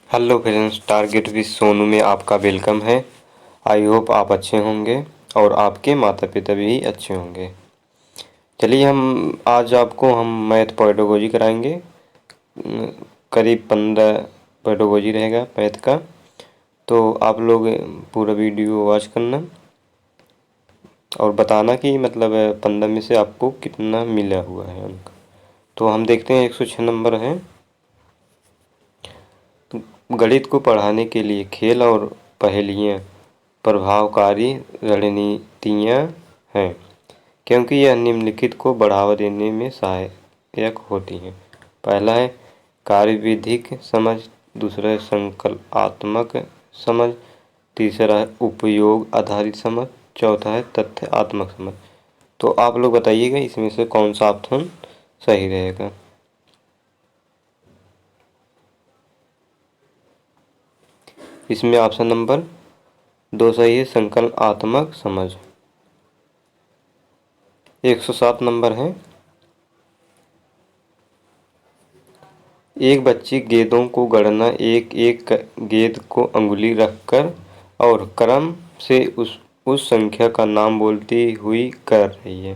Hello friends, target with Sonu में आपका welcome है। आई होप आप अच्छे होंगे और आपके माता पिता भी अच्छे होंगे। चलिए आज आपको हम मैथ पेडागोजी कराएंगे। करीब 15 पेडागोजी रहेगा मैथ का। तो आप लोग पूरा वीडियो वॉच करना और बताना कि मतलब 15 में से आपको कितना मिला हुआ है अंक। तो हम देखते हैं 106 नंबर है। गणित को पढ़ाने के लिए खेल और पहेलियाँ प्रभावकारी रणनीतियाँ हैं, क्योंकि यह निम्नलिखित को बढ़ावा देने में सहायक होती हैं। पहला है कार्यविधिक समझ, दूसरा है संकल्पात्मक समझ, तीसरा है उपयोग आधारित समझ, चौथा है तथ्यात्मक समझ। तो आप लोग बताइएगा इसमें से कौन सा ऑप्शन सही रहेगा। इसमें ऑप्शन नंबर 2 सही है, संकल्पात्मक समझ। 107 नंबर है। एक बच्ची गेंदों को गणना एक एक गेंद को अंगुली रखकर और क्रम से उस संख्या का नाम बोलती हुई कर रही है।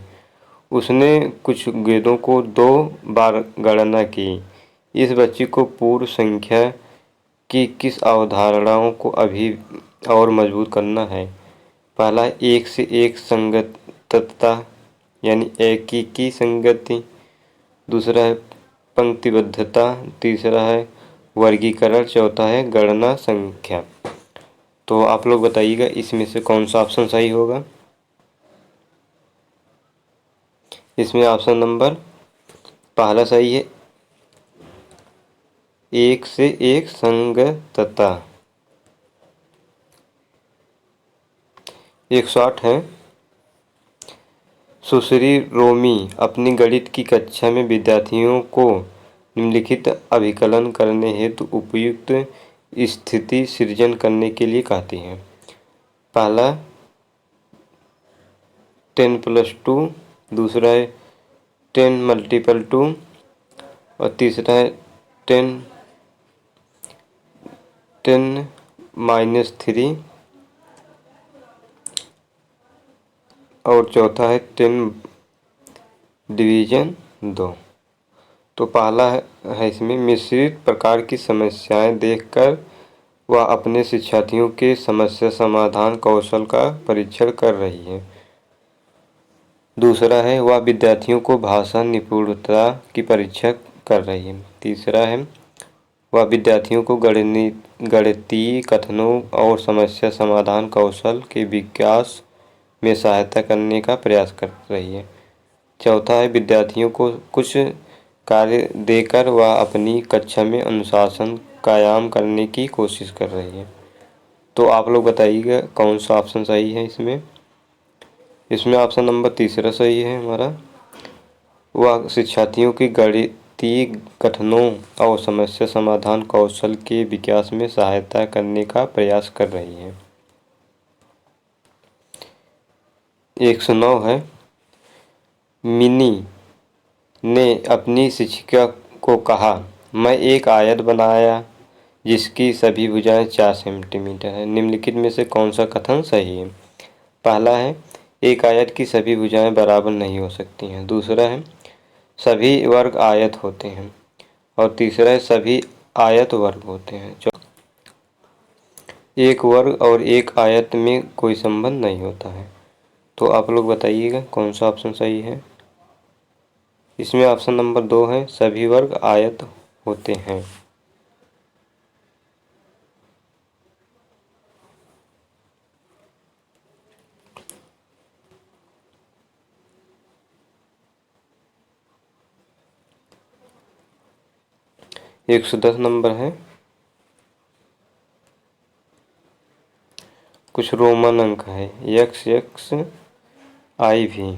उसने कुछ गेंदों को 2 बार गणना की। इस बच्ची को पूर्ण संख्या की किस अवधारणाओं को अभी और मजबूत करना है। पहला एक से एक संगतता यानी एकीकी संगति, दूसरा है पंक्तिबद्धता, तीसरा है वर्गीकरण, चौथा है गणना संख्या। तो आप लोग बताइएगा इसमें से कौन सा ऑप्शन सही होगा। इसमें ऑप्शन नंबर पहला सही है, एक से एक संगतता। 108 है। सुश्री रोमी अपनी गणित की कक्षा में विद्यार्थियों को निम्नलिखित अभिकलन करने हेतु उपयुक्त स्थिति सृजन करने के लिए कहती हैं। पहला 10+2, दूसरा है 10×2 और तीसरा है 10 और चौथा है 10 डिवीजन 2। तो पहला है इसमें मिश्रित प्रकार की समस्याएं देखकर वह अपने शिक्षार्थियों के समस्या समाधान कौशल का परीक्षण कर रही है। दूसरा है वह विद्यार्थियों को भाषा निपुणता की परीक्षा कर रही है। तीसरा है वह विद्यार्थियों को गणितीय कथनों और समस्या समाधान कौशल के विकास में सहायता करने का प्रयास कर रही है। चौथा है विद्यार्थियों को कुछ कार्य देकर वह अपनी कक्षा में अनुशासन कायम करने की कोशिश कर रही है। तो आप लोग बताइएगा कौन सा ऑप्शन सही है। इसमें ऑप्शन नंबर तीसरा सही है हमारा। वह शिक्षार्थियों की गणितीय कथनों और समस्या समाधान कौशल के विकास में सहायता करने का प्रयास कर रही है। 109 है। मिनी ने अपनी शिक्षिका को कहा, मैं एक आयत बनाया जिसकी सभी भुजाएं 4 सेंटीमीटर है। निम्नलिखित में से कौन सा कथन सही है। पहला है एक आयत की सभी भुजाएं बराबर नहीं हो सकती हैं। दूसरा है सभी वर्ग आयत होते हैं और तीसरा है सभी आयत वर्ग होते हैं। एक वर्ग और एक आयत में कोई संबंध नहीं होता है। तो आप लोग बताइएगा कौन सा ऑप्शन सही है। इसमें ऑप्शन नंबर 2 है सभी वर्ग आयत होते हैं। एक 110 नंबर है। कुछ रोमन अंक है XX IV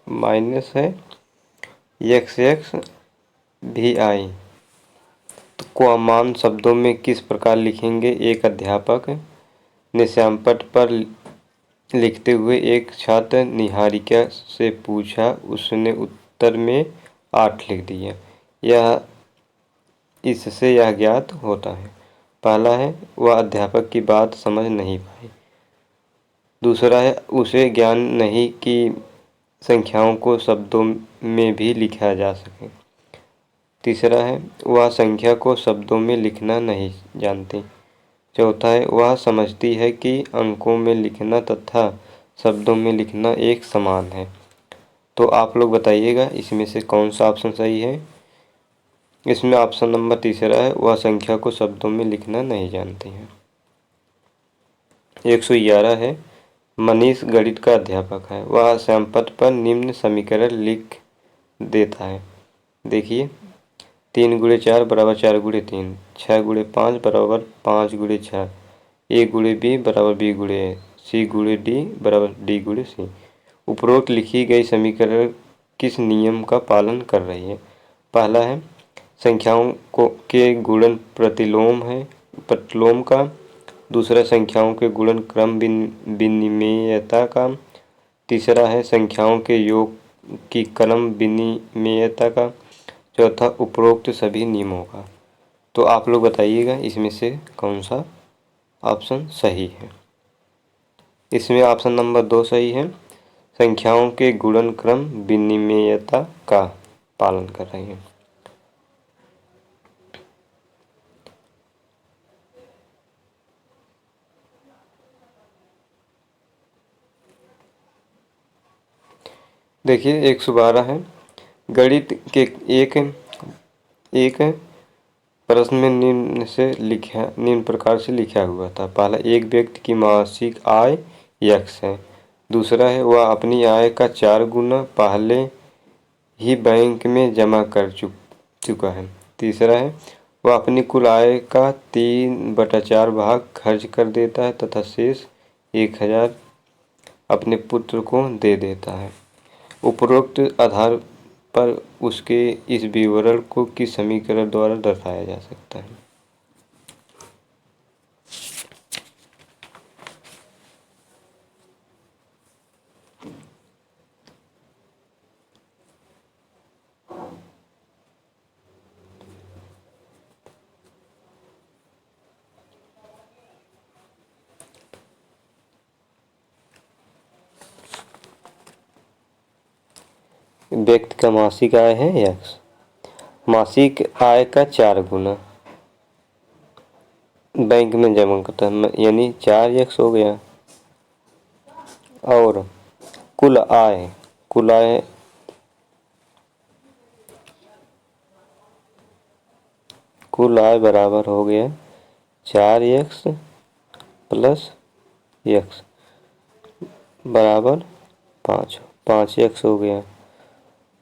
माइनस है XX VI। तो को मान शब्दों में किस प्रकार लिखेंगे। एक अध्यापक ने श्यामपट्ट पर लिखते हुए एक छात्र निहारिका से पूछा, उसने उत्तर में 8 लिख दिया। यह इससे यह ज्ञात होता है। पहला है वह अध्यापक की बात समझ नहीं पाई। दूसरा है उसे ज्ञान नहीं कि संख्याओं को शब्दों में भी लिखा जा सके। तीसरा है वह संख्या को शब्दों में लिखना नहीं जानती। चौथा है वह समझती है कि अंकों में लिखना तथा शब्दों में लिखना एक समान है। तो आप लोग बताइएगा इसमें से कौन सा ऑप्शन सही है। इसमें ऑप्शन नंबर तीसरा है वह संख्या को शब्दों में लिखना नहीं जानती है। 111 है मनीष गणित का अध्यापक है। वह श्यामपट्ट पर निम्न समीकरण लिख देता है। देखिए 3 गुणे 4 बराबर 4 गुणे 3, 6 गुणे 5 बराबर 5 गुणे 6, ए गुणे बी बराबर बी गुणे ए, सी गुणे डी बराबर डी गुणे सी। उपरोक्त लिखी गई समीकरण किस नियम का पालन कर रही है। पहला है संख्याओं को के गुणन प्रतिलोम का। दूसरा संख्याओं के गुणन क्रम विनिमेयता का। तीसरा है संख्याओं के योग की क्रम विनिमेयता का। चौथा उपरोक्त सभी नियमों का। तो आप लोग बताइएगा इसमें से कौन सा ऑप्शन सही है। इसमें ऑप्शन नंबर 2 सही है, संख्याओं के गुणन क्रम विनिमेयता का पालन कर रही है। देखिए 112 है गणित के एक प्रश्न में निम्न प्रकार से लिखा हुआ था। पहला एक व्यक्ति की मासिक आय x है। दूसरा है वह अपनी आय का 4 गुना पहले ही बैंक में जमा कर चुका है। तीसरा है वह अपनी कुल आय का 3/4 भाग खर्च कर देता है तथा शेष 1000 अपने पुत्र को दे देता है। उपरोक्त आधार पर उसके इस विवरण को किस समीकरण द्वारा दर्शाया जा सकता है। व्यक्ति का मासिक आय है x, मासिक आय का 4 गुना बैंक में जमा करता है यानी 4x हो गया। और कुल आय बराबर हो गया 4x प्लस x बराबर 5x हो गया।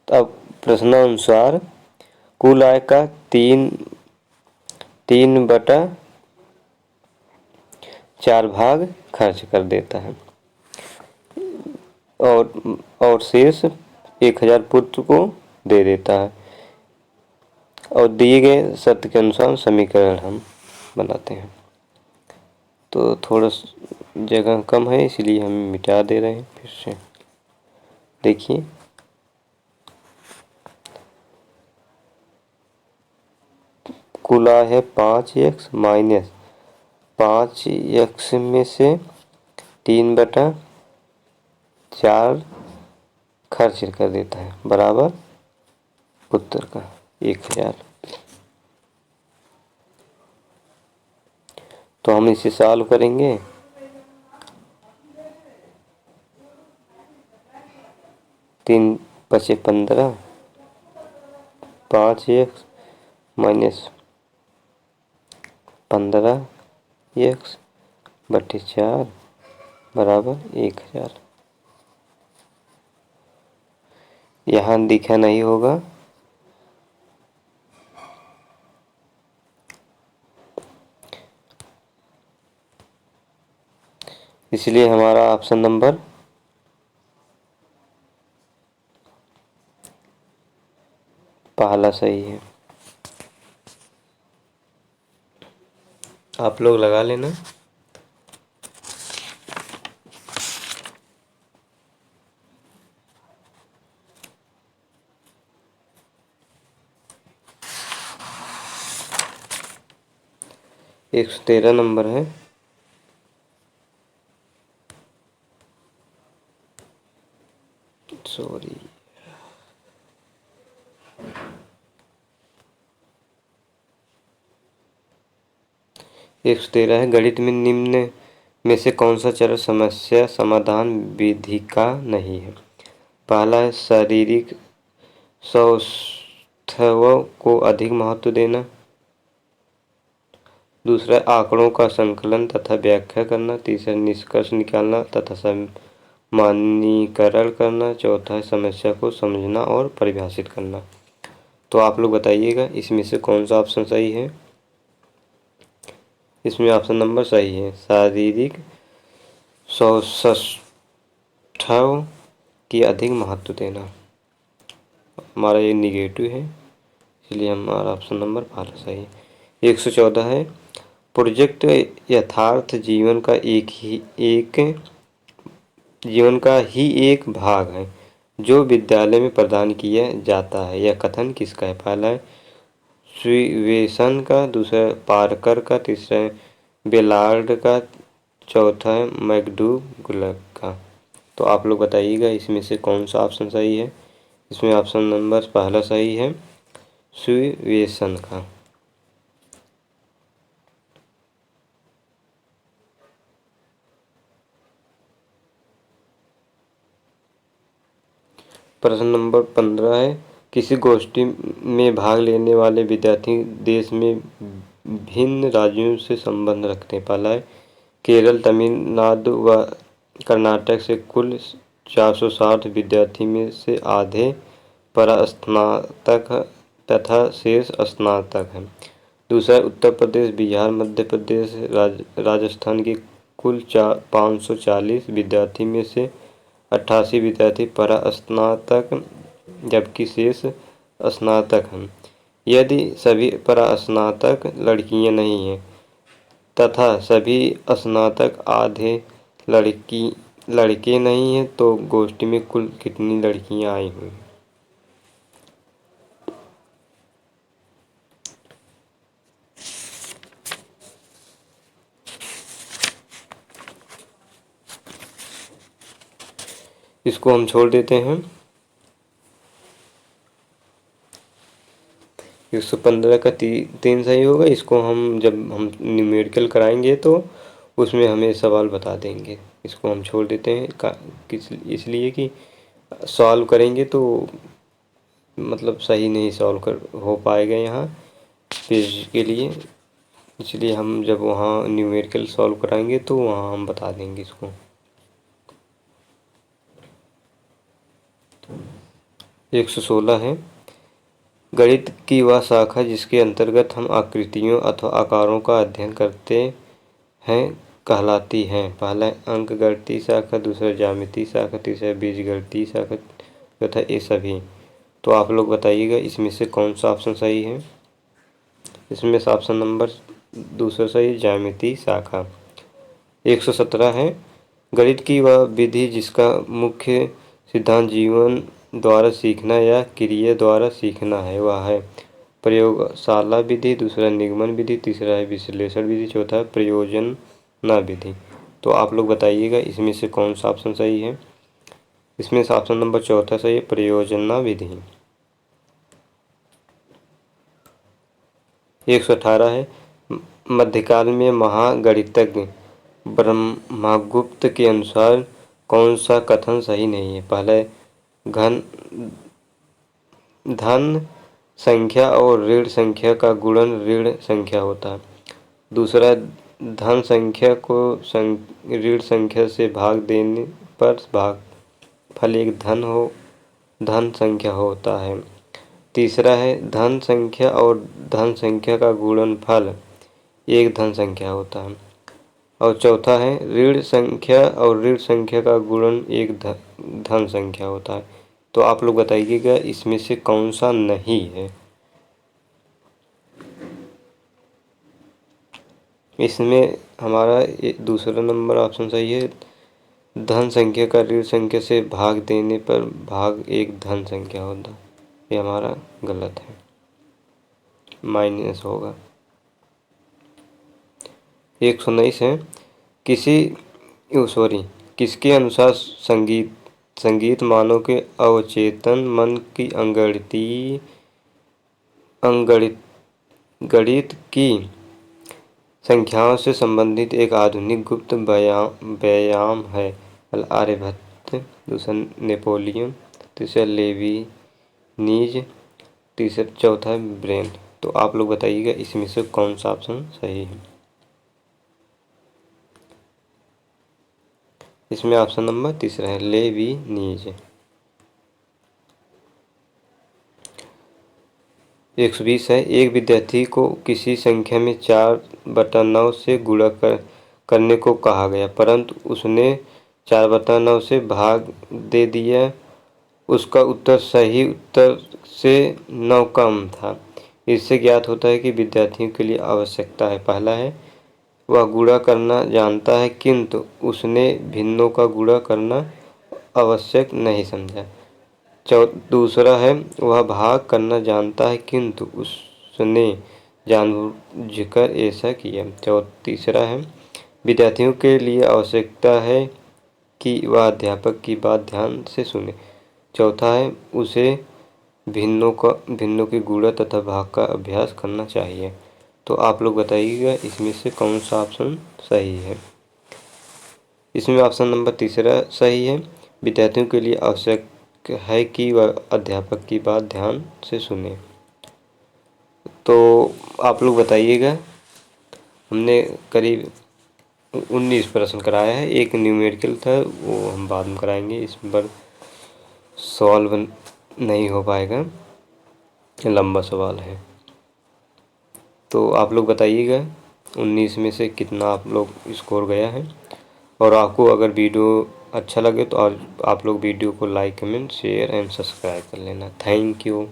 अब प्रश्नानुसार कुल आय का 3/4 भाग खर्च कर देता है और शेष 1000 पुत्र को दे देता है। और दिए गए शर्त के अनुसार समीकरण हम बनाते हैं। तो थोड़ा जगह कम है इसलिए हम मिटा दे रहे हैं फिर से। देखिए कुल आय है 5x माइनस 5x में से 3/4 खर्च कर देता है बराबर पुत्र का 1000। तो हम इसे सॉल्व करेंगे। तीन बचे 15, 5x माइनस 15x बटे 4 बराबर 1000। यहाँ दिखा नहीं होगा, इसलिए हमारा ऑप्शन नंबर पहला सही है। आप लोग लगा लेना। 113 नंबर है। सॉरी, 113 है। गणित में निम्न में से कौन सा चरण समस्या समाधान विधि का नहीं है? पहला है शारीरिक सौष्ठव को अधिक महत्व देना। दूसरा है आंकड़ों का संकलन तथा व्याख्या करना। तीसरा निष्कर्ष निकालना तथा सामान्यीकरण करना। चौथा है समस्या को समझना और परिभाषित करना। तो आप लोग बताइएगा इसमें से कौन सा ऑप्शन सही है? इसमें ऑप्शन नंबर सही है, शारीरिक सौष्ठव की अधिक महत्व देना। हमारा ये निगेटिव है, इसलिए हमारा ऑप्शन नंबर पहला सही है। 114 है। प्रोजेक्ट यथार्थ जीवन का ही एक भाग है जो विद्यालय में प्रदान किया जाता है। यह कथन किसका है? पहला है स्टीवेंसन का, दूसरा पार्कर का, तीसरा है बेलार्ड का, चौथा है मैकडूगल का। तो आप लोग बताइएगा इसमें से कौन सा ऑप्शन सही है? इसमें ऑप्शन नंबर पहला सही है, स्टीवेंसन का। प्रश्न नंबर 15 है। किसी गोष्ठी में भाग लेने वाले विद्यार्थी देश में भिन्न राज्यों से संबंध रखते हैं। पहला है केरल, तमिलनाडु व कर्नाटक से कुल 460 विद्यार्थी में से आधे परास्नातक तथा शेष स्नातक हैं। दूसरा उत्तर प्रदेश, बिहार, मध्य प्रदेश, राजस्थान के कुल 540 विद्यार्थी में से 88 विद्यार्थी परास्नातक जबकि शेष स्नातक हैं। यदि सभी परास्नातक लड़कियां नहीं हैं तथा सभी स्नातक आधे लड़के नहीं हैं तो गोष्ठी में कुल कितनी लड़कियां आई हुई? इसको हम छोड़ देते हैं। 115 का 3 सही होगा। इसको हम जब हम न्यूमेरिकल कराएंगे तो उसमें हमें सवाल बता देंगे। इसको हम छोड़ देते हैं इसलिए कि सॉल्व करेंगे तो मतलब सही नहीं सॉल्व कर हो पाएगा यहाँ पेज के लिए, इसलिए हम जब वहाँ न्यूमेरिकल सॉल्व कराएंगे तो वहाँ हम बता देंगे इसको। 116 है। गणित की वह शाखा जिसके अंतर्गत हम आकृतियों अथवा आकारों का अध्ययन करते हैं कहलाती है। पहला अंकगणितीय शाखा, दूसरा ज्यामितीय शाखा, तीसरा बीजगणितीय शाखा, चौथा ये सभी। तो आप लोग बताइएगा इसमें से कौन सा ऑप्शन सही है? इसमें से ऑप्शन नंबर दूसरा सही, ज्यामितीय शाखा। 117 है। गणित की वह विधि जिसका मुख्य सिद्धांत जीवन द्वारा सीखना या क्रिया द्वारा सीखना है वह है प्रयोगशाला विधि, दूसरा निगमन विधि, तीसरा है विश्लेषण विधि, चौथा है प्रयोजना विधि। तो आप लोग बताइएगा इसमें से कौन सा ऑप्शन सही है? इसमें से ऑप्शन नंबर चौथा सही है, प्रयोजना विधि। 118 है। मध्यकाल में महागणितज्ञ ब्रह्मगुप्त के अनुसार कौन सा कथन सही नहीं है? पहला है धन संख्या और ऋण संख्या का गुणन ऋण संख्या होता है। दूसरा, धन संख्या को ऋण संख्या से भाग देने पर भागफल एक धन संख्या होता है। तीसरा है धन संख्या और धन संख्या का गुणनफल एक धन संख्या होता है। और चौथा है ऋण संख्या और ऋण संख्या का गुणन एक धन संख्या होता है। तो आप लोग बताइएगा इसमें से कौन सा नहीं है? इसमें हमारा दूसरा नंबर ऑप्शन सही है, धन संख्या का ऋण संख्या से भाग देने पर भाग एक धन संख्या होता है। ये हमारा गलत है, माइनस होगा। 119 है। किसके अनुसार संगीत मानव के अवचेतन मन की गणित की संख्याओं से संबंधित एक आधुनिक गुप्त व्यायाम है। आर्यभट्ट, दूसरा नेपोलियन, तीसरा लेविनीज, चौथा ब्रेन। तो आप लोग बताइएगा इसमें से कौन सा ऑप्शन सही है। इसमें ऑप्शन नंबर तीसरा है, लेविनीज। 120 है। एक विद्यार्थी को किसी संख्या में 4/9 से गुणा करने को कहा गया, परंतु उसने 4/9 से भाग दे दिया। उसका उत्तर सही उत्तर से 9 कम था। इससे ज्ञात होता है कि विद्यार्थियों के लिए आवश्यकता है। पहला है, वह गुणा करना जानता है किंतु उसने भिन्नों का गुणा करना आवश्यक नहीं समझा। दूसरा है, वह भाग करना जानता है किंतु उसने जानबूझकर ऐसा किया। तीसरा है, विद्यार्थियों के लिए आवश्यकता है कि वह अध्यापक की बात ध्यान से सुने। चौथा है, उसे भिन्नों की गुणा तथा भाग का अभ्यास करना चाहिए। तो आप लोग बताइएगा इसमें से कौन सा ऑप्शन सही है। इसमें ऑप्शन नंबर तीसरा सही है। विद्यार्थियों के लिए आवश्यक है कि वह अध्यापक की बात ध्यान से सुने। तो आप लोग बताइएगा, हमने करीब 19 प्रश्न कराया है। एक न्यूमेरिकल था, वो हम बाद में कराएंगे, इस पर सवाल नहीं हो पाएगा, लंबा सवाल है। तो आप लोग बताइएगा 19 में से कितना आप लोग स्कोर गया है। और आपको अगर वीडियो अच्छा लगे तो आप लोग वीडियो को like, comment, share and subscribe कर लेना। Thank you.